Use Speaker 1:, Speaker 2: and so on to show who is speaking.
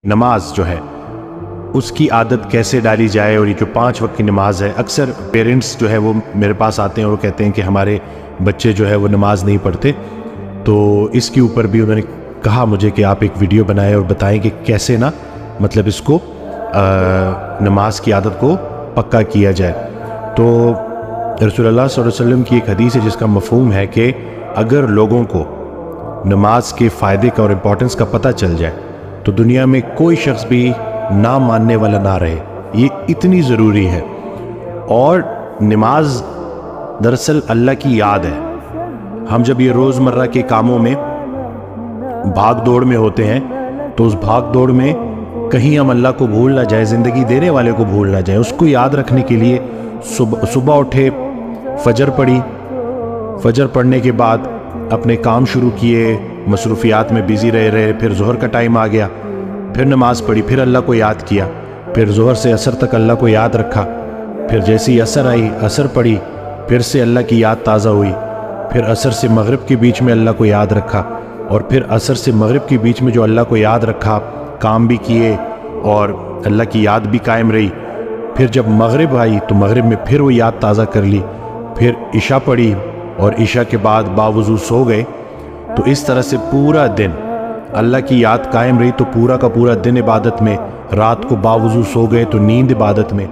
Speaker 1: نماز جو ہے اس کی عادت کیسے ڈالی جائے، اور یہ جو 5 وقت کی نماز ہے، اکثر پیرنٹس جو ہے وہ میرے پاس آتے ہیں اور وہ کہتے ہیں کہ ہمارے بچے جو ہے وہ نماز نہیں پڑھتے، تو اس کے اوپر بھی انہوں نے کہا مجھے کہ آپ ایک ویڈیو بنائیں اور بتائیں کہ کیسے نا مطلب اس کو نماز کی عادت کو پکا کیا جائے۔ تو رسول اللہ صلی اللہ علیہ وسلم کی ایک حدیث ہے جس کا مفہوم ہے کہ اگر لوگوں کو نماز کے فائدے کا اور امپورٹنس کا پتہ چل جائے تو دنیا میں کوئی شخص بھی نہ ماننے والا نہ رہے، یہ اتنی ضروری ہے۔ اور نماز دراصل اللہ کی یاد ہے۔ ہم جب یہ روزمرہ کے کاموں میں بھاگ دوڑ میں ہوتے ہیں تو اس بھاگ دوڑ میں کہیں ہم اللہ کو بھول نہ جائیں، زندگی دینے والے کو بھول نہ جائیں۔ اس کو یاد رکھنے کے لیے صبح اٹھے، فجر پڑھی، فجر پڑھنے کے بعد اپنے کام شروع کیے، مصروفیات میں بیزی رہے، پھر ظہر کا ٹائم آ گیا، پھر نماز پڑھی، پھر اللہ کو یاد کیا، پھر ظہر سے عصر تک اللہ کو یاد رکھا، پھر جیسی عصر آئی عصر پڑھی، پھر سے اللہ کی یاد تازہ ہوئی، پھر عصر سے مغرب کے بیچ میں اللہ کو یاد رکھا، اور پھر عصر سے مغرب کے بیچ میں جو اللہ کو یاد رکھا کام بھی کیے اور اللہ کی یاد بھی قائم رہی۔ پھر جب مغرب آئی تو مغرب میں پھر وہ یاد تازہ کر لی، پھر عشاء پڑھی اور عشاء کے بعد باوضو سو گئے۔ تو اس طرح سے پورا دن اللہ کی یاد قائم رہی، تو پورا کا پورا دن عبادت میں، رات کو باوضو سو گئے تو نیند عبادت میں۔